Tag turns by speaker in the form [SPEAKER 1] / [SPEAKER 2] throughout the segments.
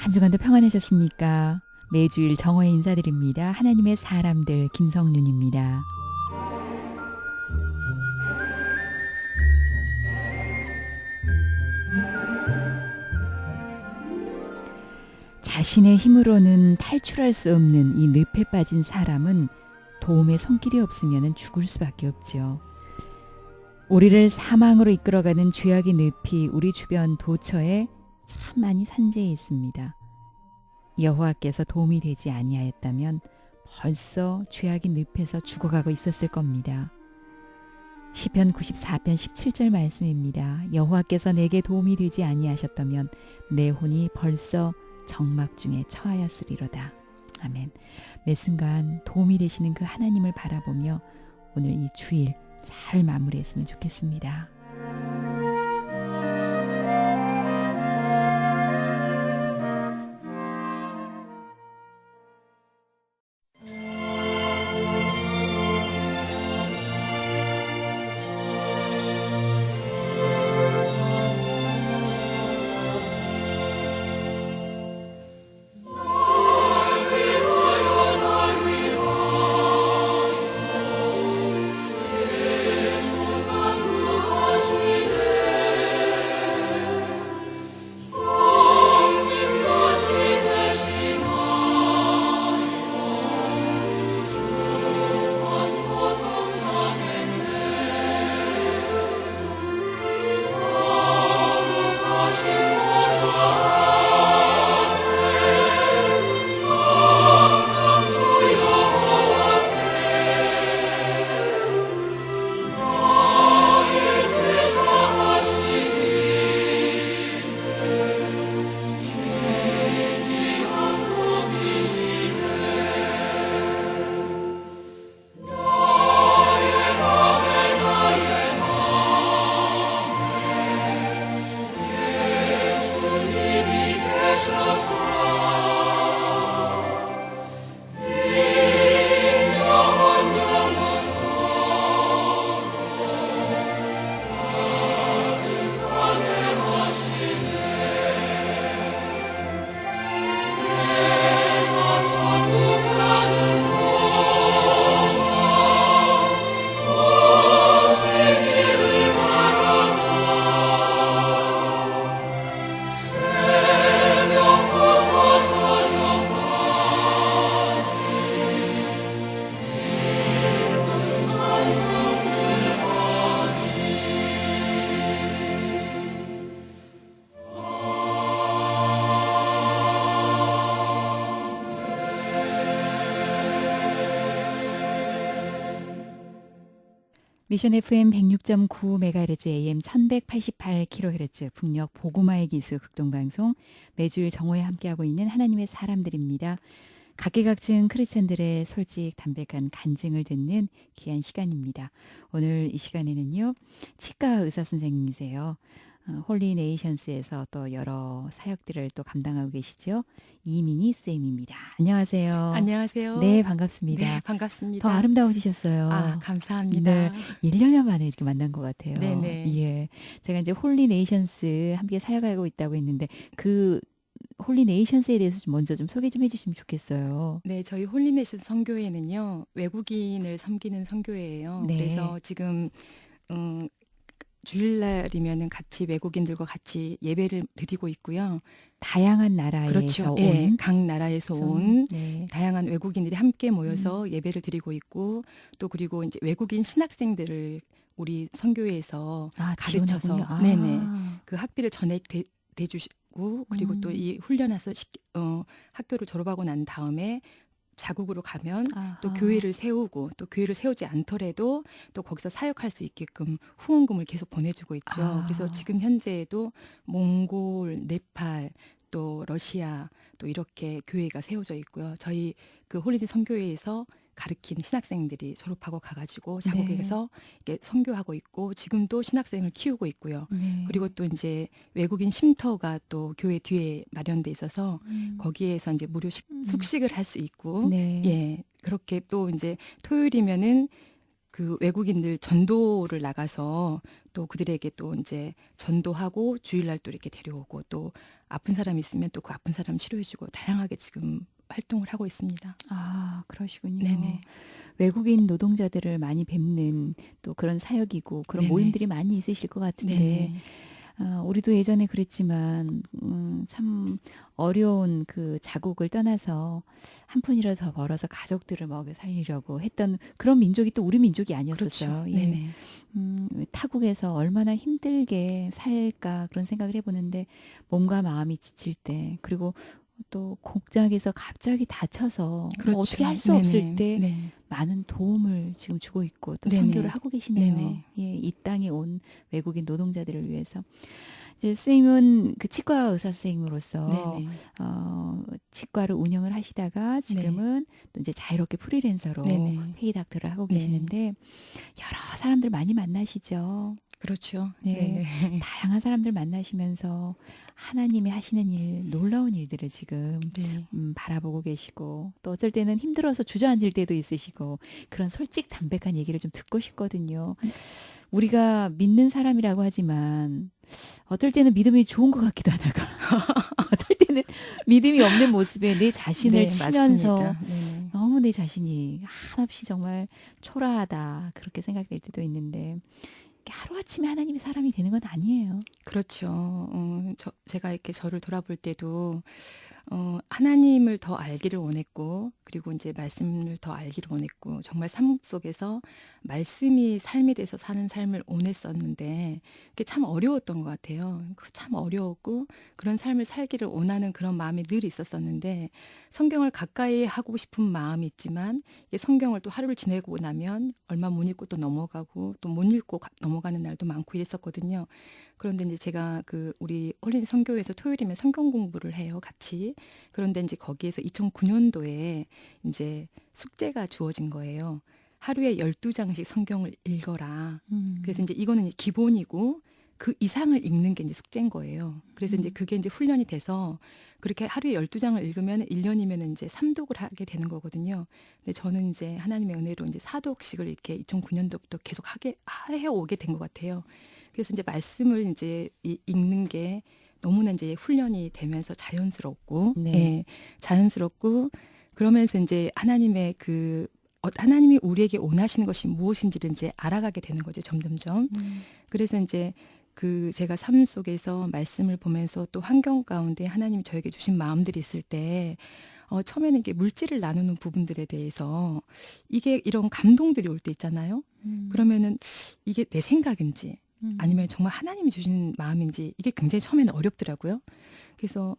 [SPEAKER 1] 한 주간도 평안하셨습니까? 매주일 정오에 인사드립니다. 하나님의 사람들 김성윤입니다. 자신의 힘으로는 탈출할 수 없는 이 늪에 빠진 사람은 도움의 손길이 없으면 죽을 수밖에 없죠. 우리를 사망으로 이끌어가는 죄악의 늪이 우리 주변 도처에 참 많이 산재해 있습니다. 여호와께서 도움이 되지 아니하였다면 벌써 죄악의 늪에서 죽어가고 있었을 겁니다. 시편 94편 17절 말씀입니다. 여호와께서 내게 도움이 되지 아니하셨다면 내 혼이 벌써 정막 중에 처하였으리로다. 아멘. 매 순간 도움이 되시는 그 하나님을 바라보며 오늘 이 주일 잘 마무리했으면 좋겠습니다. 미션 FM 106.9MHz AM 1188kHz 북녘 보고마의 기수 극동방송 매주일 정오에 함께하고 있는 하나님의 사람들입니다. 각계각층 크리스천들의 솔직 담백한 간증을 듣는 귀한 시간입니다. 오늘 이 시간에는요. 치과 의사 선생님이세요. 홀리 네이션스에서 또 여러 사역들을 또 감당하고 계시죠. 이민희 쌤입니다. 안녕하세요.
[SPEAKER 2] 안녕하세요.
[SPEAKER 1] 네, 반갑습니다.
[SPEAKER 2] 네, 반갑습니다.
[SPEAKER 1] 더 아름다워지셨어요.
[SPEAKER 2] 감사합니다.
[SPEAKER 1] 네, 1년여 만에 이렇게 만난 것 같아요.
[SPEAKER 2] 네네.
[SPEAKER 1] 예. 제가 이제 홀리 네이션스 함께 사역하고 있다고 했는데 그 홀리 네이션스에 대해서 좀 먼저 좀 소개 좀 해주시면 좋겠어요.
[SPEAKER 2] 네, 저희 홀리네이션 선교회는요, 외국인을 섬기는 선교회예요.
[SPEAKER 1] 네.
[SPEAKER 2] 그래서 지금 주일날이면은 같이 외국인들과 같이 예배를 드리고 있고요.
[SPEAKER 1] 다양한 나라에서
[SPEAKER 2] 그렇죠.
[SPEAKER 1] 온
[SPEAKER 2] 예, 각 나라에서 온
[SPEAKER 1] 네.
[SPEAKER 2] 다양한 외국인들이 함께 모여서 예배를 드리고 있고, 또 그리고 이제 외국인 신학생들을 우리 선교회에서 가르쳐서
[SPEAKER 1] 지원하군요.
[SPEAKER 2] 네네 그 학비를 전액 대주시고, 그리고 또
[SPEAKER 1] 음.
[SPEAKER 2] 이 훈련해서 학교를 졸업하고 난 다음에 자국으로 가면 또
[SPEAKER 1] 아하.
[SPEAKER 2] 교회를 세우고, 또 교회를 세우지 않더라도 또 거기서 사역할 수 있게끔 후원금을 계속 보내주고 있죠. 그래서 지금 현재에도 몽골, 네팔, 또 러시아 또 이렇게 교회가 세워져 있고요. 저희 그 홀리데이 선교회에서 가르친 신학생들이 졸업하고 가가지고 자국에서 이렇게 선교하고 있고, 지금도 신학생을 키우고 있고요.
[SPEAKER 1] 네.
[SPEAKER 2] 그리고 또 이제 외국인 쉼터가 또 교회 뒤에 마련돼 있어서 거기에서 이제 무료 숙식을 할 수 있고,
[SPEAKER 1] 네.
[SPEAKER 2] 예, 그렇게 또 이제 토요일이면은 그 외국인들 전도를 나가서 또 그들에게 또 이제 전도하고 주일날 또 이렇게 데려오고 또 아픈 사람 있으면 또 그 아픈 사람 치료해주고 다양하게 지금 활동을 하고 있습니다.
[SPEAKER 1] 아, 그러시군요.
[SPEAKER 2] 네네.
[SPEAKER 1] 외국인 노동자들을 많이 뵙는 또 그런 사역이고 그런
[SPEAKER 2] 네네.
[SPEAKER 1] 모임들이 많이 있으실 것 같은데
[SPEAKER 2] 네네.
[SPEAKER 1] 우리도 예전에 그랬지만 참 어려운 그 자국을 떠나서 한 푼이라도 더 벌어서 가족들을 먹여 살리려고 했던 그런 민족이 또 우리 민족이
[SPEAKER 2] 그렇죠.
[SPEAKER 1] 아니었었어요. 예.
[SPEAKER 2] 네네.
[SPEAKER 1] 타국에서 얼마나 힘들게 살까 그런 생각을 해보는데 몸과 마음이 지칠 때 그리고 또 곡장에서 갑자기 다쳐서 어떻게
[SPEAKER 2] 그렇죠.
[SPEAKER 1] 할 수 없을
[SPEAKER 2] 네네.
[SPEAKER 1] 때
[SPEAKER 2] 네.
[SPEAKER 1] 많은 도움을 지금 주고 있고 또 선교를
[SPEAKER 2] 네네.
[SPEAKER 1] 하고 계시네요.
[SPEAKER 2] 네네.
[SPEAKER 1] 예, 이 땅에 온 외국인 노동자들을 위해서. 이제 선생님은 그 치과 의사 선생님으로서
[SPEAKER 2] 네네.
[SPEAKER 1] 치과를 운영을 하시다가
[SPEAKER 2] 네.
[SPEAKER 1] 지금은 또 이제 자유롭게 프리랜서로
[SPEAKER 2] 네네.
[SPEAKER 1] 페이 닥터를 하고
[SPEAKER 2] 네.
[SPEAKER 1] 계시는데 여러 사람들 많이 만나시죠.
[SPEAKER 2] 그렇죠.
[SPEAKER 1] 네,
[SPEAKER 2] 네네.
[SPEAKER 1] 다양한 사람들 만나시면서 하나님이 하시는 일, 놀라운 일들을 지금
[SPEAKER 2] 네.
[SPEAKER 1] 바라보고 계시고 또 어떨 때는 힘들어서 주저앉을 때도 있으시고 그런 솔직 담백한 얘기를 좀 듣고 싶거든요. 우리가 믿는 사람이라고 하지만 어떨 때는 믿음이 좋은 것 같기도 하다가 어떨 때는 믿음이 없는 모습에 내 자신을
[SPEAKER 2] 네,
[SPEAKER 1] 치면서
[SPEAKER 2] 맞습니다. 네네.
[SPEAKER 1] 너무 내 자신이 한없이 정말 초라하다 그렇게 생각될 때도 있는데 하루아침에 하나님이 사람이 되는 건 아니에요.
[SPEAKER 2] 그렇죠. 제가 이렇게 저를 돌아볼 때도 하나님을 더 알기를 원했고 그리고 이제 말씀을 더 알기를 원했고 정말 삶 속에서 말씀이 삶이 돼서 사는 삶을 원했었는데 그게 참 어려웠던 것 같아요. 참 어려웠고 그런 삶을 살기를 원하는 그런 마음이 늘 있었었는데 성경을 가까이 하고 싶은 마음이 있지만 이게 성경을 또 하루를 지내고 나면 얼마 못 읽고 또 넘어가고 또 못 읽고 넘어가는 날도 많고 이랬었거든요. 그런데 이제 제가 그 우리 홀린 선교회에서 토요일이면 성경 공부를 해요, 같이. 그런데 이제 거기에서 2009년도에 이제 숙제가 주어진 거예요. 하루에 12장씩 성경을 읽어라. 그래서 이제 이거는 이제 기본이고 그 이상을 읽는 게 이제 숙제인 거예요. 그래서 이제 그게 이제 훈련이 돼서 그렇게 하루에 12장을 읽으면 1년이면 이제 3독을 하게 되는 거거든요. 근데 저는 이제 하나님의 은혜로 이제 4독씩을 이렇게 2009년도부터 계속 해 오게 된 것 같아요. 그래서 이제 말씀을 이제 읽는 게 너무나 이제 훈련이 되면서 자연스럽고,
[SPEAKER 1] 네.
[SPEAKER 2] 예, 자연스럽고 그러면서 이제 하나님의 하나님이 우리에게 원하시는 것이 무엇인지를 이제 알아가게 되는 거죠, 점점점. 그래서 이제 제가 삶 속에서 말씀을 보면서 또 환경 가운데 하나님이 저에게 주신 마음들이 있을 때, 처음에는 이게 물질을 나누는 부분들에 대해서 이게 이런 감동들이 올 때 있잖아요. 그러면은 이게 내 생각인지 아니면 정말 하나님이 주신 마음인지 이게 굉장히 처음에는 어렵더라고요. 그래서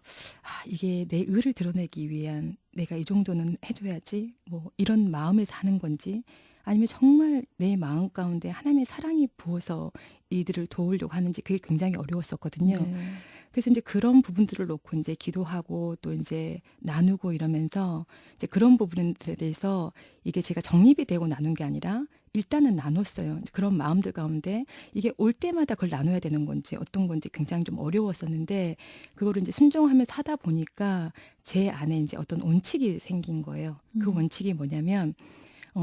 [SPEAKER 2] 이게 내 의를 드러내기 위한 내가 이 정도는 해줘야지 뭐 이런 마음에 사는 건지 아니면 정말 내 마음 가운데 하나님의 사랑이 부어서 이들을 도우려고 하는지 그게 굉장히 어려웠었거든요.
[SPEAKER 1] 네.
[SPEAKER 2] 그래서 이제 그런 부분들을 놓고 이제 기도하고 또 이제 나누고 이러면서 이제 그런 부분들에 대해서 이게 제가 정립이 되고 나눈 게 아니라 일단은 나눴어요. 이제 그런 마음들 가운데 이게 올 때마다 그걸 나눠야 되는 건지 어떤 건지 굉장히 좀 어려웠었는데 그거를 이제 순종하면서 하다 보니까 제 안에 이제 어떤 원칙이 생긴 거예요. 그 원칙이 뭐냐면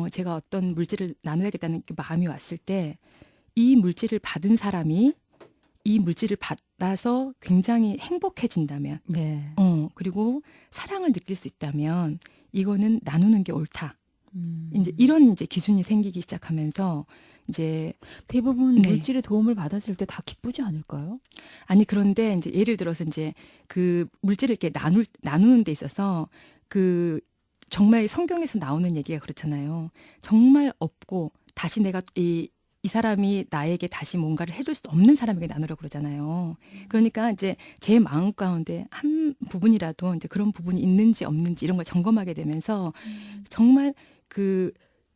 [SPEAKER 2] 제가 어떤 물질을 나눠야겠다는 그 마음이 왔을 때 이 물질을 받은 사람이 이 물질을 받아서 굉장히 행복해진다면,
[SPEAKER 1] 네.
[SPEAKER 2] 그리고 사랑을 느낄 수 있다면 이거는 나누는 게 옳다.
[SPEAKER 1] 음.
[SPEAKER 2] 이제 이런 이제 기준이 생기기 시작하면서 이제
[SPEAKER 1] 대부분
[SPEAKER 2] 네.
[SPEAKER 1] 물질의 도움을 받았을 때 다 기쁘지 않을까요?
[SPEAKER 2] 아니 그런데 이제 예를 들어서 이제 그 물질을 이렇게 나누는 데 있어서 정말 성경에서 나오는 얘기가 그렇잖아요. 정말 없고 다시 내가 이 사람이 나에게 다시 뭔가를 해줄 수 없는 사람에게 나누라고 그러잖아요. 그러니까 이제 제 마음 가운데 한 부분이라도 이제 그런 부분이 있는지 없는지 이런 걸 점검하게 되면서 정말 그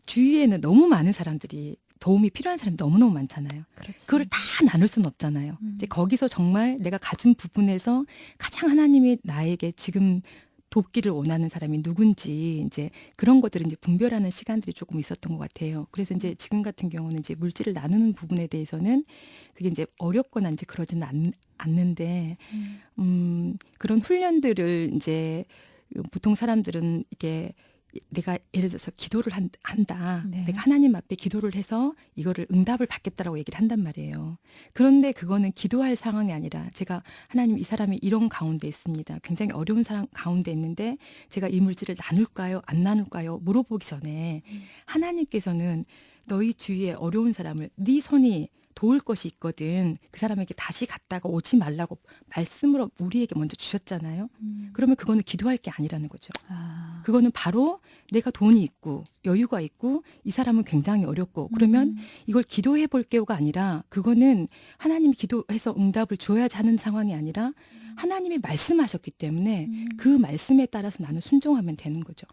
[SPEAKER 2] 주위에는 너무 많은 사람들이 도움이 필요한 사람이 너무너무 많잖아요.
[SPEAKER 1] 그렇죠.
[SPEAKER 2] 그거를 다 나눌 수는 없잖아요. 이제 거기서 정말 내가 가진 부분에서 가장 하나님이 나에게 지금 돕기를 원하는 사람이 누군지 이제 그런 것들을 이제 분별하는 시간들이 조금 있었던 것 같아요. 그래서 이제 지금 같은 경우는 이제 물질을 나누는 부분에 대해서는 그게 이제 어렵거나 이제 그러지는 않는데 그런 훈련들을 이제 보통 사람들은 이게 내가 예를 들어서 기도를 한다.
[SPEAKER 1] 네.
[SPEAKER 2] 내가 하나님 앞에 기도를 해서 이거를 응답을 받겠다라고 얘기를 한단 말이에요. 그런데 그거는 기도할 상황이 아니라 제가 하나님 이 사람이 이런 가운데 있습니다. 굉장히 어려운 상황 가운데 있는데 제가 이 물질을 나눌까요? 안 나눌까요? 물어보기 전에 하나님께서는 너희 주위에 어려운 사람을 네 손이 도울 것이 있거든. 그 사람에게 다시 갔다가 오지 말라고 말씀으로 우리에게 먼저 주셨잖아요. 그러면 그거는 기도할 게 아니라는 거죠.
[SPEAKER 1] 아.
[SPEAKER 2] 그거는 바로 내가 돈이 있고 여유가 있고 이 사람은 굉장히 어렵고 그러면 이걸 기도해 볼게요가 아니라 그거는 하나님이 기도해서 응답을 줘야지 하는 상황이 아니라 하나님이 말씀하셨기 때문에 그 말씀에 따라서 나는 순종하면 되는 거죠.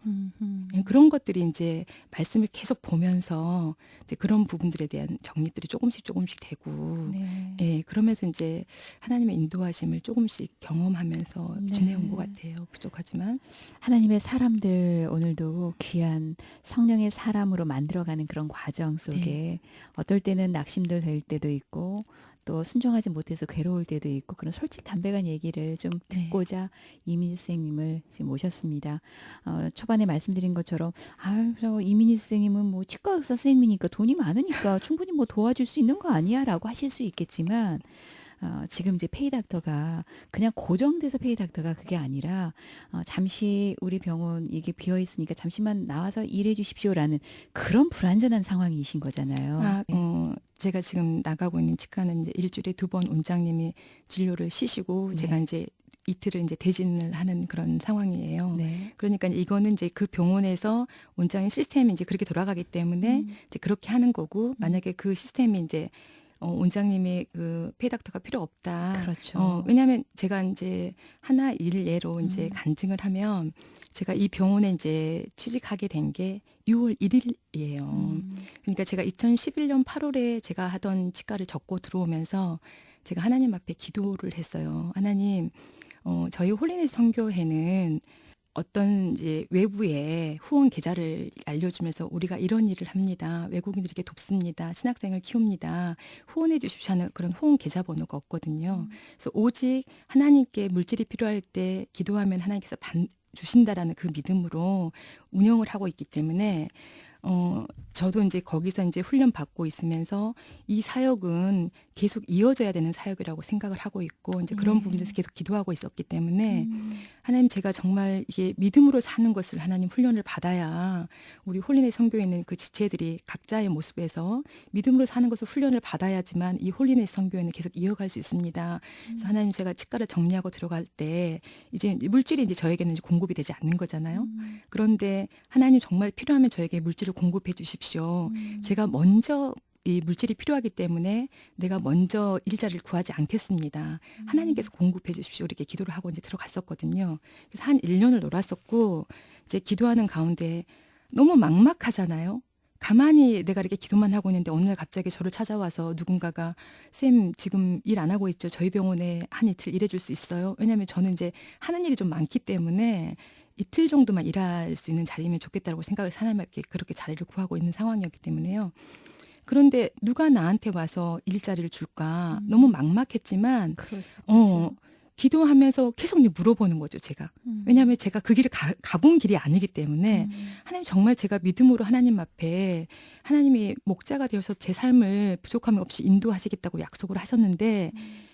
[SPEAKER 2] 그런 것들이 이제 말씀을 계속 보면서 이제 그런 부분들에 대한 정립들이 조금씩 되고
[SPEAKER 1] 네.
[SPEAKER 2] 예, 그러면서 이제 하나님의 인도하심을 조금씩 경험하면서
[SPEAKER 1] 네.
[SPEAKER 2] 지내온 것 같아요. 부족하지만.
[SPEAKER 1] 하나님의 사람들 오늘도 귀한 성령의 사람으로 만들어가는 그런 과정 속에 어떨 때는 낙심도 될 때도 있고 또 순종하지 못해서 괴로울 때도 있고 그런 솔직담백한 얘기를 좀
[SPEAKER 2] 네.
[SPEAKER 1] 듣고자 이민희 선생님을 지금 모셨습니다. 초반에 말씀드린 것처럼 아유 저 이민희 선생님은 뭐 치과 의사 선생님이니까 돈이 많으니까 충분히 뭐 도와줄 수 있는 거 아니야라고 하실 수 있겠지만 지금 이제 페이닥터가 그냥 고정돼서 페이닥터가 그게 아니라 잠시 우리 병원 이게 비어 있으니까 잠시만 나와서 일해 주십시오라는 그런 불완전한 상황이신 거잖아요. 네.
[SPEAKER 2] 제가 지금 나가고 있는 치과는 이제 일주일에 2번 원장님이 진료를 쉬시고
[SPEAKER 1] 네.
[SPEAKER 2] 제가 이제 이틀을 이제 대진을 하는 그런 상황이에요.
[SPEAKER 1] 네.
[SPEAKER 2] 그러니까 이거는 이제 그 병원에서 원장님 시스템이 이제 그렇게 돌아가기 때문에 이제 그렇게 하는 거고 만약에 그 시스템이 이제 원장님의 그 페이닥터가 필요 없다.
[SPEAKER 1] 그렇죠.
[SPEAKER 2] 왜냐하면 제가 이제 하나 일례로 이제 간증을 하면 제가 이 병원에 이제 취직하게 된 게 6월 1일이에요. 그러니까 제가 2011년 8월에 제가 하던 치과를 접고 들어오면서 제가 하나님 앞에 기도를 했어요. 하나님, 저희 홀리네스 선교회는 어떤 이제 외부에 후원 계좌를 알려주면서 우리가 이런 일을 합니다. 외국인들에게 돕습니다. 신학생을 키웁니다. 후원해 주십시오 하는 그런 후원 계좌 번호가 없거든요. 그래서 오직 하나님께 물질이 필요할 때 기도하면 하나님께서 주신다라는 그 믿음으로 운영을 하고 있기 때문에 저도 이제 거기서 이제 훈련 받고 있으면서 이 사역은 계속 이어져야 되는 사역이라고 생각을 하고 있고 이제 그런 부분에서 계속 기도하고 있었기 때문에 하나님 제가 정말 이게 믿음으로 사는 것을 하나님 훈련을 받아야 우리 홀리네스 선교에 있는 그 지체들이 각자의 모습에서 믿음으로 사는 것을 훈련을 받아야지만 이 홀리네스 선교회는 계속 이어갈 수 있습니다. 그래서 하나님 제가 치과를 정리하고 들어갈 때 이제 물질이 이제 저에게는 이제 공급이 되지 않는 거잖아요. 그런데 하나님 정말 필요하면 저에게 물질을 공급해 주십시오. 제가 먼저 이 물질이 필요하기 때문에 내가 먼저 일자리를 구하지 않겠습니다. 하나님께서 공급해 주십시오. 이렇게 기도를 하고 이제 들어갔었거든요. 그래서 한 1년을 놀았었고 이제 기도하는 가운데 너무 막막하잖아요. 가만히 내가 이렇게 기도만 하고 있는데 어느 날 갑자기 저를 찾아와서 누군가가 쌤 지금 일 안 하고 있죠. 저희 병원에 한 이틀 일해 줄 수 있어요. 왜냐하면 저는 이제 하는 일이 좀 많기 때문에 이틀 정도만 일할 수 있는 자리면 좋겠다고 생각을 하나님께 그렇게 자리를 구하고 있는 상황이었기 때문에요. 그런데 누가 나한테 와서 일자리를 줄까 너무 막막했지만
[SPEAKER 1] 그럴 수 있죠.
[SPEAKER 2] 기도하면서 계속 이제 물어보는 거죠, 제가. 왜냐하면 제가 그 길을 가본 길이 아니기 때문에 하나님 정말 제가 믿음으로 하나님 앞에 하나님이 목자가 되어서 제 삶을 부족함이 없이 인도하시겠다고 약속을 하셨는데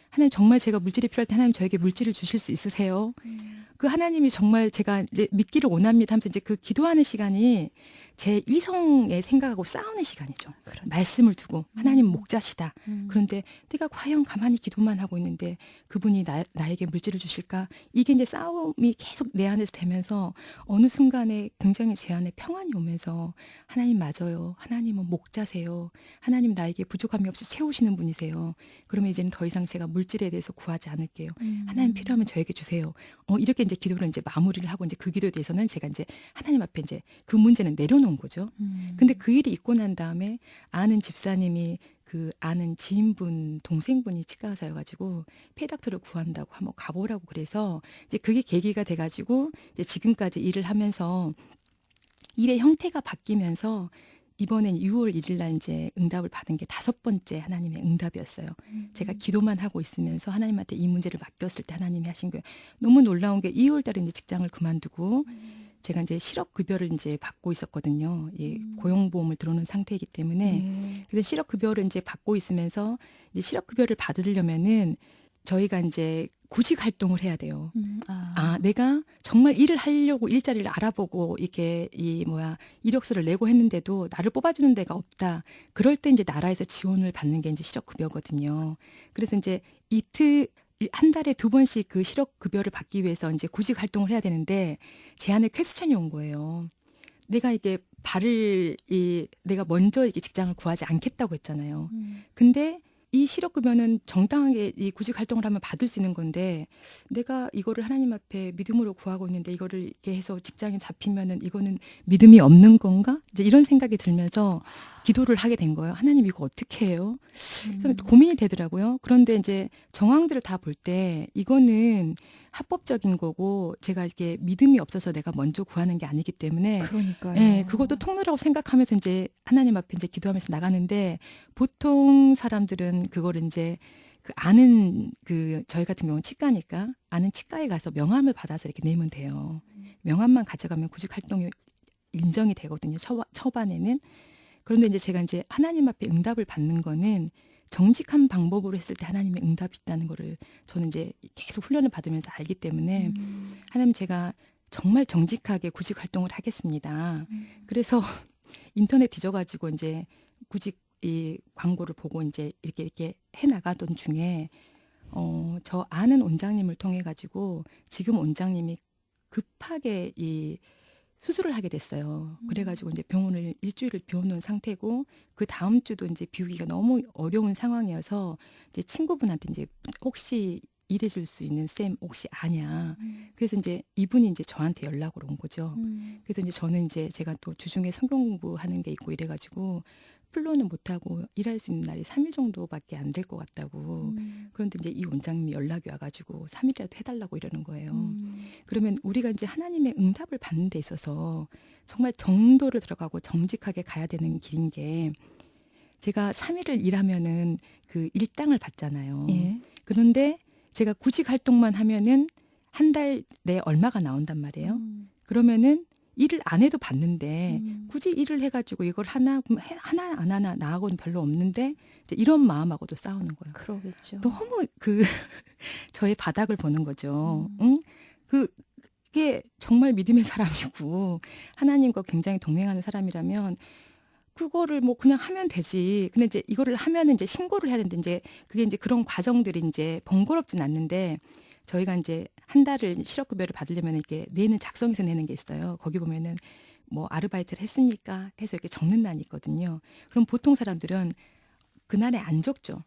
[SPEAKER 2] 하나님 정말 제가 물질이 필요할 때 하나님 저에게 물질을 주실 수 있으세요? 그 하나님이 정말 제가 이제 믿기를 원합니다 하면서 이제 그 기도하는 시간이 제 이성의 생각하고 싸우는 시간이죠.
[SPEAKER 1] 그렇죠.
[SPEAKER 2] 말씀을 두고 하나님 목자시다. 그런데 내가 과연 가만히 기도만 하고 있는데 그분이 나에게 물질을 주실까? 이게 이제 싸움이 계속 내 안에서 되면서 어느 순간에 굉장히 제 안에 평안이 오면서 하나님 맞아요. 하나님은 목자세요. 하나님 나에게 부족함이 없이 채우시는 분이세요. 그러면 이제는 더 이상 제가 물질에 대해서 구하지 않을게요. 하나님 필요하면 저에게 주세요. 이렇게 이제 기도를 이제 마무리를 하고 이제 그 기도에 대해서는 제가 이제 하나님 앞에 이제 그 문제는 내려놓은 거죠. 근데 그 일이 있고 난 다음에 아는 집사님이 그 아는 지인분 동생분이 치과 의사여가지고 폐닥터를 구한다고 한번 가보라고 그래서 이제 그게 계기가 돼가지고 이제 지금까지 일을 하면서 일의 형태가 바뀌면서 이번엔 6월 1일 날 이제 응답을 받은 게 5번째 하나님의 응답이었어요. 제가 기도만 하고 있으면서 하나님한테 이 문제를 맡겼을 때 하나님이 하신 거예요. 너무 놀라운 게 2월 달에 이제 직장을 그만두고 제가 이제 실업급여를 이제 받고 있었거든요. 이 고용보험을 들어오는 상태이기 때문에.
[SPEAKER 1] 네.
[SPEAKER 2] 그래서 실업급여를 이제 받고 있으면서 이제 실업급여를 받으려면은 저희가 이제 구직 활동을 해야 돼요. 내가 정말 일을 하려고 일자리를 알아보고 이렇게 이력서를 내고 했는데도 나를 뽑아주는 데가 없다. 그럴 때 이제 나라에서 지원을 받는 게 이제 실업급여거든요. 그래서 이제 한 달에 2번씩 그 실업급여를 받기 위해서 이제 구직 활동을 해야 되는데 제 안에 퀘스천이 온 거예요. 내가 이게 내가 먼저 이게 직장을 구하지 않겠다고 했잖아요. 근데 이 실업급여는 정당하게 이 구직 활동을 하면 받을 수 있는 건데 내가 이거를 하나님 앞에 믿음으로 구하고 있는데 이거를 이렇게 해서 직장에 잡히면은 이거는 믿음이 없는 건가? 이제 이런 생각이 들면서 기도를 하게 된 거예요. 하나님 이거 어떻게 해요? 그래서 고민이 되더라고요. 그런데 이제 정황들을 다 볼 때 이거는 합법적인 거고 제가 이게 믿음이 없어서 내가 먼저 구하는 게 아니기 때문에
[SPEAKER 1] 그러니까요.
[SPEAKER 2] 예, 그것도 통로라고 생각하면서 이제 하나님 앞에 이제 기도하면서 나가는데 보통 사람들은 그거를 이제 저희 같은 경우는 치과니까 아는 치과에 가서 명함을 받아서 이렇게 내면 돼요. 명함만 가져가면 구직 활동이 인정이 되거든요. 초반에는. 그런데 이제 제가 이제 하나님 앞에 응답을 받는 거는 정직한 방법으로 했을 때 하나님의 응답이 있다는 거를 저는 이제 계속 훈련을 받으면서 알기 때문에 하나님 제가 정말 정직하게 구직 활동을 하겠습니다. 그래서 인터넷 뒤져가지고 이제 구직 이 광고를 보고 이제 이렇게 해 나가던 중에 저 아는 원장님을 통해 가지고 지금 원장님이 급하게 이 수술을 하게 됐어요. 그래가지고 이제 병원을 일주일을 비워놓은 상태고 그 다음 주도 이제 비우기가 너무 어려운 상황이어서 이제 친구분한테 이제 혹시 일해줄 수 있는 쌤 혹시 아냐. 그래서 이제 이분이 이제 저한테 연락을 온 거죠. 그래서 이제 저는 이제 제가 또 주중에 성경 공부하는 게 있고 이래가지고 플로는 못하고 일할 수 있는 날이 3일 정도밖에 안 될 것 같다고. 그런데 이제 이 원장님이 연락이 와가지고 3일이라도 해달라고 이러는 거예요. 그러면 우리가 이제 하나님의 응답을 받는 데 있어서 정말 정도를 들어가고 정직하게 가야 되는 길인 게 제가 3일을 일하면은 그 일당을 받잖아요.
[SPEAKER 1] 예.
[SPEAKER 2] 그런데 제가 구직 활동만 하면은 한 달 내에 얼마가 나온단 말이에요. 그러면은 일을 안 해도 받는데 굳이 일을 해가지고 이걸 하나 안 하나 나하고는 별로 없는데 이제 이런 마음하고도 싸우는 거예요.
[SPEAKER 1] 그러겠죠.
[SPEAKER 2] 너무 저의 바닥을 보는 거죠. 응? 그게 정말 믿음의 사람이고 하나님과 굉장히 동행하는 사람이라면 그거를 뭐 그냥 하면 되지. 근데 이제 이거를 하면은 이제 신고를 해야 되는데 이제 그게 이제 그런 과정들이 이제 번거롭진 않는데 저희가 이제 한 달을 실업급여를 받으려면 이렇게 내는 작성해서 내는 게 있어요. 거기 보면은 뭐 아르바이트를 했습니까? 해서 이렇게 적는 난이 있거든요. 그럼 보통 사람들은 그날에 안 적죠.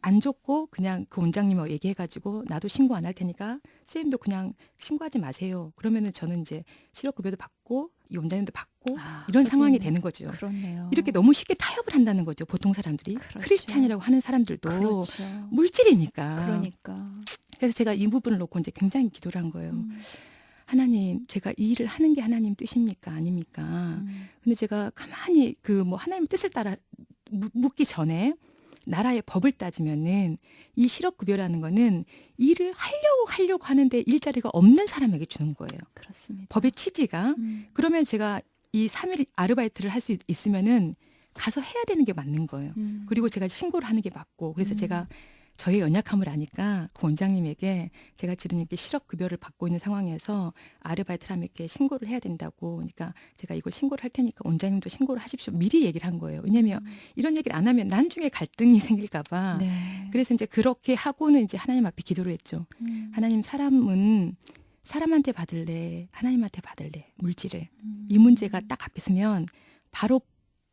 [SPEAKER 2] 안 적고 그냥 그 원장님하고 얘기해가지고 나도 신고 안 할 테니까 선생님도 그냥 신고하지 마세요. 그러면은 저는 이제 실업급여도 받고 이 원장님도 받고 이런 상황이 되는 거죠.
[SPEAKER 1] 그렇네요.
[SPEAKER 2] 이렇게 너무 쉽게 타협을 한다는 거죠. 보통 사람들이.
[SPEAKER 1] 그렇죠.
[SPEAKER 2] 크리스찬이라고 하는 사람들도
[SPEAKER 1] 그렇죠.
[SPEAKER 2] 물질이니까.
[SPEAKER 1] 그러니까.
[SPEAKER 2] 그래서 제가 이 부분을 놓고 이제 굉장히 기도를 한 거예요. 하나님, 제가 이 일을 하는 게 하나님 뜻입니까? 아닙니까? 근데 제가 가만히 하나님 뜻을 따라 묻기 전에 나라의 법을 따지면은 이 실업급여라는 거는 일을 하려고 하는데 일자리가 없는 사람에게 주는 거예요.
[SPEAKER 1] 그렇습니다.
[SPEAKER 2] 법의 취지가. 그러면 제가 이 3일 아르바이트를 할 수 있으면은 가서 해야 되는 게 맞는 거예요. 그리고 제가 신고를 하는 게 맞고. 그래서 제가 저의 연약함을 아니까 그 원장님에게 제가 지금 이렇게 실업급여를 받고 있는 상황에서 아르바이트를 하면 이렇게 신고를 해야 된다고. 그러니까 제가 이걸 신고를 할 테니까 원장님도 신고를 하십시오. 미리 얘기를 한 거예요. 왜냐하면 이런 얘기를 안 하면 나중에 갈등이 생길까 봐.
[SPEAKER 1] 네.
[SPEAKER 2] 그래서 이제 그렇게 하고는 이제 하나님 앞에 기도를 했죠. 하나님, 사람은 사람한테 받을래, 하나님한테 받을래, 물질을. 이 문제가 딱 앞에 서면 바로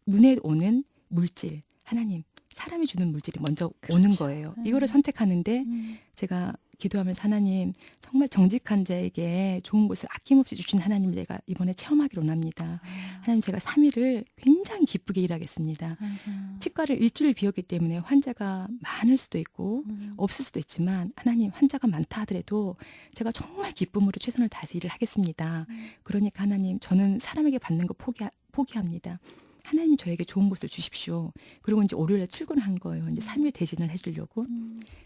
[SPEAKER 2] 눈에 오는 물질, 하나님, 사람이 주는 물질이 먼저 오는 거예요. 이거를 선택하는데 제가 기도하면서 하나님, 정말 정직한 자에게 좋은 것을 아낌없이 주신 하나님을 내가 이번에 체험하기를 원합니다. 하나님, 제가 3일을 굉장히 기쁘게 일하겠습니다. 치과를 일주일 비웠기 때문에 환자가 많을 수도 있고 없을 수도 있지만 하나님, 환자가 많다 하더라도 제가 정말 기쁨으로 최선을 다해서 일을 하겠습니다. 그러니까 하나님, 저는 사람에게 받는 거 포기합니다. 하나님, 저에게 좋은 곳을 주십시오. 그리고 이제 월요일에 출근한 거예요. 이제 3일 대진을 해주려고.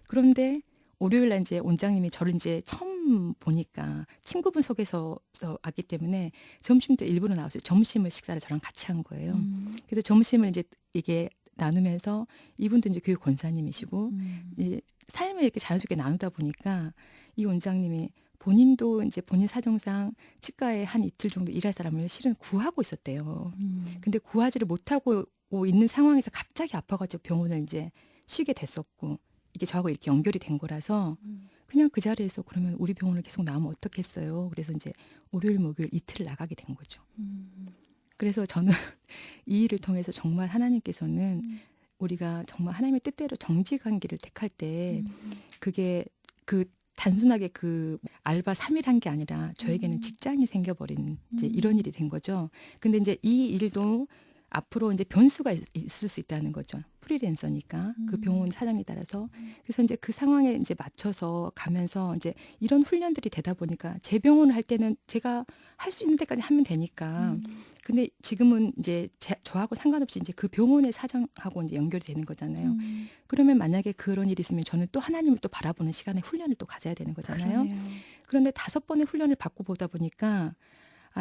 [SPEAKER 2] 그런데 월요일 날 이제 원장님이 저를 이제 처음 보니까 친구분 속에서 왔기 때문에 점심 때 일부러 나왔어요. 점심을 식사를 저랑 같이 한 거예요. 그래서 점심을 이제 이게 나누면서 이분도 이제 교육 권사님이시고 이 삶을 이렇게 자연스럽게 나누다 보니까 이 원장님이 본인도 이제 본인 사정상 치과에 한 이틀 정도 일할 사람을 실은 구하고 있었대요. 근데 구하지를 못하고 있는 상황에서 갑자기 아파가지고 병원을 이제 쉬게 됐었고 이게 저하고 이렇게 연결이 된 거라서 그냥 그 자리에서 그러면 우리 병원을 계속 나오면 어떻겠어요. 그래서 이제 월요일 목요일 이틀을 나가게 된 거죠. 그래서 저는 이 일을 통해서 정말 하나님께서는 우리가 정말 하나님의 뜻대로 정직한 길을 택할 때 그게 그 단순하게 그 알바 3일 한 게 아니라 저에게는 직장이 생겨버린 이제 이런 일이 된 거죠. 근데 이제 이 일도 앞으로 이제 변수가 있을 수 있다는 거죠. 프리랜서니까 그 병원 사정에 따라서. 그래서 이제 그 상황에 이제 맞춰서 가면서 이제 이런 훈련들이 되다 보니까 제 병원을 할 때는 제가 할 수 있는 데까지 하면 되니까. 근데 지금은 이제 저하고 상관없이 이제 그 병원의 사정하고 이제 연결이 되는 거잖아요. 그러면 만약에 그런 일이 있으면 저는 또 하나님을 또 바라보는 시간에 훈련을 또 가져야 되는 거잖아요.
[SPEAKER 1] 그러네요.
[SPEAKER 2] 그런데 5번의 훈련을 받고 보다 보니까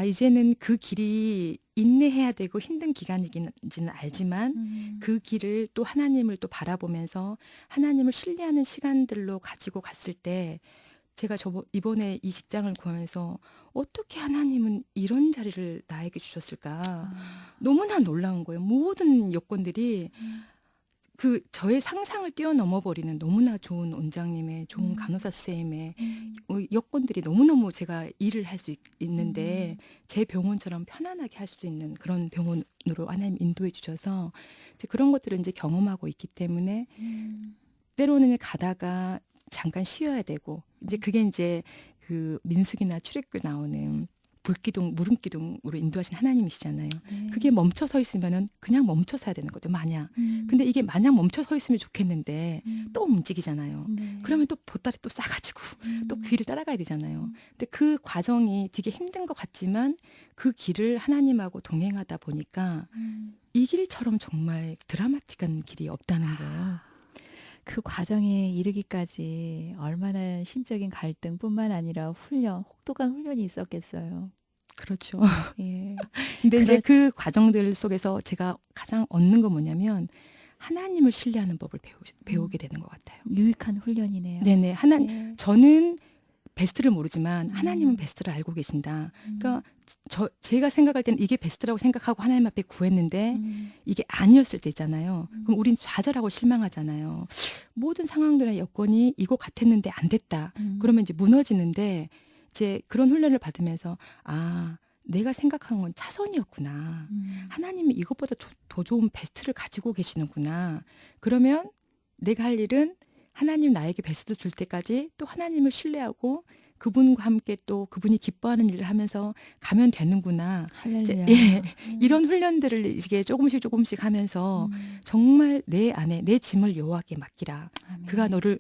[SPEAKER 2] 이제는 그 길이 인내해야 되고 힘든 기간이지는 알지만 그 길을 또 하나님을 또 바라보면서 하나님을 신뢰하는 시간들로 가지고 갔을 때 제가 이번에 이 직장을 구하면서 어떻게 하나님은 이런 자리를 나에게 주셨을까? 너무나 놀라운 거예요. 모든 여건들이 그 저의 상상을 뛰어넘어 버리는 너무나 좋은 원장님의 좋은 간호사 선생님의 여건들이 너무너무 제가 일을 할 수 있는데 제 병원처럼 편안하게 할 수 있는 그런 병원으로 하나님 인도해 주셔서 이제 그런 것들을 이제 경험하고 있기 때문에 때로는 가다가 잠깐 쉬어야 되고 이제 그게 이제 그 민수기나 출애굽에 나오는 불기둥, 무릉기둥으로 인도하신 하나님이시잖아요. 그게 멈춰 서 있으면은 그냥 멈춰 서야 되는 거죠. 마냥. 근데 이게 마냥 멈춰 서 있으면 좋겠는데 또 움직이잖아요. 그러면 또 보따리 또 싸가지고 또 그 길을 따라가야 되잖아요. 근데 그 과정이 되게 힘든 것 같지만 그 길을 하나님하고 동행하다 보니까 이 길처럼 정말 드라마틱한 길이 없다는 거예요.
[SPEAKER 1] 그 과정에 이르기까지 얼마나 심적인 갈등뿐만 아니라 혹독한 훈련이 있었겠어요.
[SPEAKER 2] 그렇죠.
[SPEAKER 1] 예.
[SPEAKER 2] 근데 이제 그 과정들 속에서 제가 가장 얻는 건 뭐냐면 하나님을 신뢰하는 법을 배우게 되는 것 같아요.
[SPEAKER 1] 유익한 훈련이네요.
[SPEAKER 2] 네네.
[SPEAKER 1] 예.
[SPEAKER 2] 저는 베스트를 모르지만 하나님은 베스트를 알고 계신다. 그러니까 제가 생각할 때는 이게 베스트라고 생각하고 하나님 앞에 구했는데 이게 아니었을 때 있잖아요. 그럼 우린 좌절하고 실망하잖아요. 모든 상황들의 여건이 이거 같았는데 안 됐다. 그러면 이제 무너지는데 이제 그런 훈련을 받으면서 내가 생각한 건 차선이었구나. 하나님이 이것보다 더 좋은 베스트를 가지고 계시는구나. 그러면 내가 할 일은 하나님 나에게 베스트 줄 때까지 또 하나님을 신뢰하고 그분과 함께 또 그분이 기뻐하는 일을 하면서 가면 되는구나.
[SPEAKER 1] 할렐루야.
[SPEAKER 2] 이런 훈련들을 이게 조금씩 하면서 정말 내 안에 내 짐을 여호와께 맡기라.
[SPEAKER 1] 아멘.
[SPEAKER 2] 그가 너를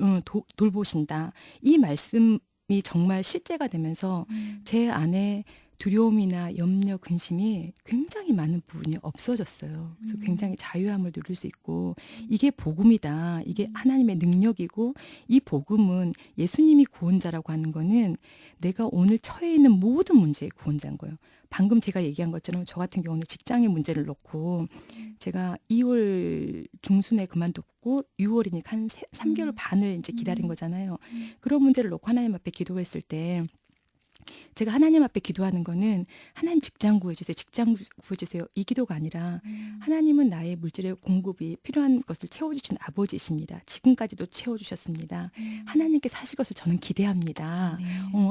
[SPEAKER 2] 돌보신다. 이 말씀이 정말 실제가 되면서 제 안에 두려움이나 염려, 근심이 굉장히 많은 부분이 없어졌어요. 그래서 굉장히 자유함을 누릴 수 있고 이게 복음이다. 이게 하나님의 능력이고 이 복음은 예수님이 구원자라고 하는 거는 내가 오늘 처해 있는 모든 문제의 구원자인 거예요. 방금 제가 얘기한 것처럼 저 같은 경우는 직장의 문제를 놓고 제가 2월 중순에 그만뒀고 6월이니까 한 3개월 반을 이제 기다린 거잖아요. 그런 문제를 놓고 하나님 앞에 기도했을 때 제가 하나님 앞에 기도하는 거는 하나님 직장 구해주세요. 직장 구해주세요. 이 기도가 아니라 하나님은 나의 물질의 공급이 필요한 것을 채워주신 아버지이십니다. 지금까지도 채워주셨습니다. 하나님께 사실 것을 저는 기대합니다.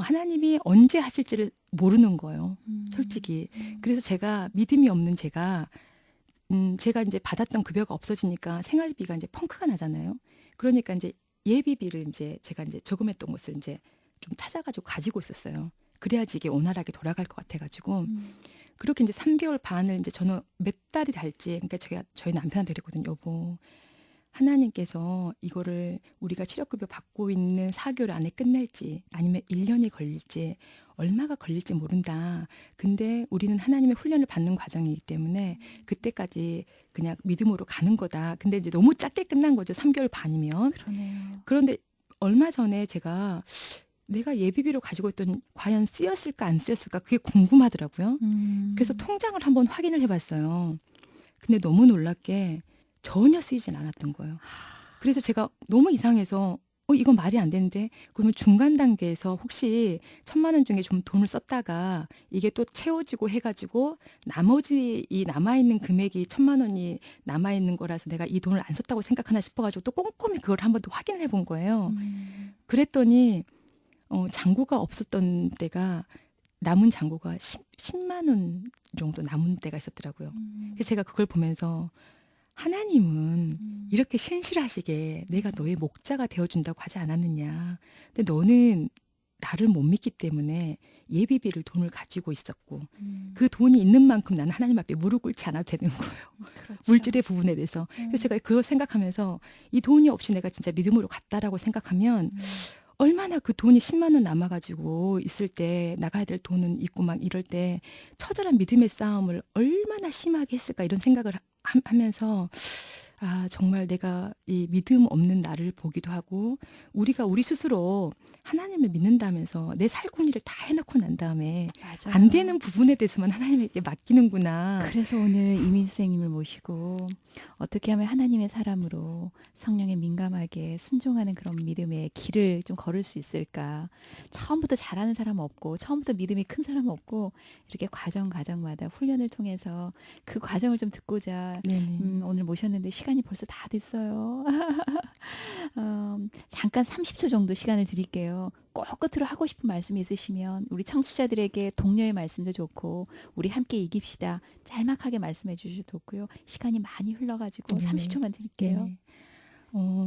[SPEAKER 2] 하나님이 언제 하실지를 모르는 거예요. 솔직히. 그래서 제가 믿음이 없는 제가 이제 받았던 급여가 없어지니까 생활비가 이제 펑크가 나잖아요. 그러니까 이제 예비비를 이제 제가 이제 저금했던 것을 이제 좀 찾아가지고 가지고 있었어요. 그래야지 이게 원활하게 돌아갈 것 같아가지고 그렇게 이제 3개월 반을 이제 저는 몇 달이 달지 그러니까 저희 남편한테 그랬거든요. 여보, 하나님께서 이거를 우리가 치료급여 받고 있는 4개월 안에 끝낼지 아니면 1년이 걸릴지 얼마가 걸릴지 모른다. 근데 우리는 하나님의 훈련을 받는 과정이기 때문에 그때까지 그냥 믿음으로 가는 거다. 근데 이제 너무 짧게 끝난 거죠. 3개월 반이면.
[SPEAKER 1] 그러네요.
[SPEAKER 2] 그런데 얼마 전에 제가 내가 예비비로 가지고 있던 과연 쓰였을까 안 쓰였을까 그게 궁금하더라고요. 그래서 통장을 한번 확인을 해봤어요. 근데 너무 놀랍게 전혀 쓰이진 않았던 거예요. 그래서 제가 너무 이상해서 이건 말이 안 되는데 그러면 중간 단계에서 혹시 1,000만 원 중에 좀 돈을 썼다가 이게 또 채워지고 해가지고 나머지 이 남아있는 금액이 1,000만 원이 남아있는 거라서 내가 이 돈을 안 썼다고 생각하나 싶어가지고 또 꼼꼼히 그걸 한번 더 확인을 해본 거예요. 그랬더니 잔고가 없었던 때가 남은 잔고가 10만 원 정도 남은 때가 있었더라고요. 그래서 제가 그걸 보면서 하나님은 이렇게 신실하시게 내가 너의 목자가 되어준다고 하지 않았느냐. 근데 너는 나를 못 믿기 때문에 예비비를 돈을 가지고 있었고 그 돈이 있는 만큼 나는 하나님 앞에 무릎 꿇지 않아도 되는 거예요.
[SPEAKER 1] 그렇죠.
[SPEAKER 2] 물질의 부분에 대해서. 그래서 제가 그걸 생각하면서 이 돈이 없이 내가 진짜 믿음으로 갔다라고 생각하면 얼마나 그 돈이 10만 원 남아가지고 있을 때 나가야 될 돈은 있고 막 이럴 때 처절한 믿음의 싸움을 얼마나 심하게 했을까 이런 생각을 하면서 정말 내가 이 믿음 없는 나를 보기도 하고 우리가 우리 스스로 하나님을 믿는다면서 내 살궁리를 다 해놓고 난 다음에
[SPEAKER 1] 맞아요.
[SPEAKER 2] 안 되는 부분에 대해서만 하나님에게 맡기는구나.
[SPEAKER 1] 그래서 오늘 이민 선생님을 모시고 어떻게 하면 하나님의 사람으로 성령에 민감하게 순종하는 그런 믿음의 길을 좀 걸을 수 있을까. 처음부터 잘하는 사람 없고 처음부터 믿음이 큰 사람 없고 이렇게 과정마다 훈련을 통해서 그 과정을 좀 듣고자
[SPEAKER 2] 네네.
[SPEAKER 1] 오늘 모셨는데 시간이 벌써 다 됐어요. 잠깐 30초 정도 시간을 드릴게요. 꼭 끝으로 하고 싶은 말씀이 있으시면 우리 청취자들에게 동료의 말씀도 좋고 우리 함께 이깁시다. 짤막하게 말씀해 주셔도 좋고요. 시간이 많이 흘러가지고
[SPEAKER 2] 네네.
[SPEAKER 1] 30초만 드릴게요.
[SPEAKER 2] 네네.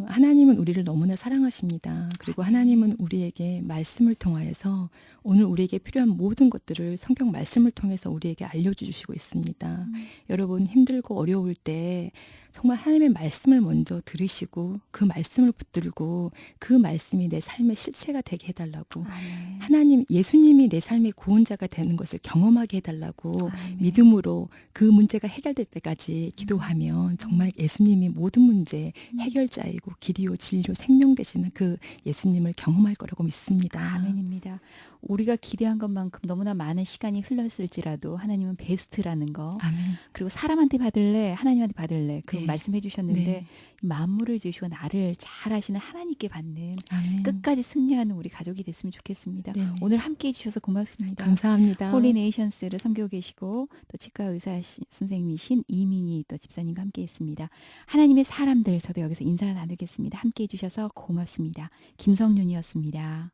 [SPEAKER 2] 하나님은 우리를 너무나 사랑하십니다. 그리고
[SPEAKER 1] 아멘.
[SPEAKER 2] 하나님은 우리에게 말씀을 통하여서 오늘 우리에게 필요한 모든 것들을 성경 말씀을 통해서 우리에게 알려주시고 있습니다. 여러분 힘들고 어려울 때 정말 하나님의 말씀을 먼저 들으시고 그 말씀을 붙들고 그 말씀이 내 삶의 실체가 되게 해달라고
[SPEAKER 1] 아멘.
[SPEAKER 2] 하나님 예수님이 내 삶의 구원자가 되는 것을 경험하게 해달라고
[SPEAKER 1] 아멘.
[SPEAKER 2] 믿음으로 그 문제가 해결될 때까지 기도하면 정말 예수님이 모든 문제 해결자이고 길이요 진리요 생명 되시는 그 예수님을 경험할 거라고 믿습니다.
[SPEAKER 1] 아멘입니다. 우리가 기대한 것만큼 너무나 많은 시간이 흘렀을지라도 하나님은 베스트라는 거.
[SPEAKER 2] 아멘.
[SPEAKER 1] 그리고 사람한테 받을래 하나님한테 받을래 그
[SPEAKER 2] 네.
[SPEAKER 1] 말씀해 주셨는데
[SPEAKER 2] 네.
[SPEAKER 1] 만물을 지으시고 나를 잘 아시는 하나님께 받는
[SPEAKER 2] 아멘.
[SPEAKER 1] 끝까지 승리하는 우리 가족이 됐으면 좋겠습니다.
[SPEAKER 2] 네.
[SPEAKER 1] 오늘 함께해 주셔서 고맙습니다.
[SPEAKER 2] 감사합니다.
[SPEAKER 1] 홀리네이션스를 섬기고 계시고 또 치과 의사 선생님이신 이민희 또 집사님과 함께했습니다. 하나님의 사람들 저도 여기서 인사 나누겠습니다. 함께해 주셔서 고맙습니다. 김성윤이었습니다.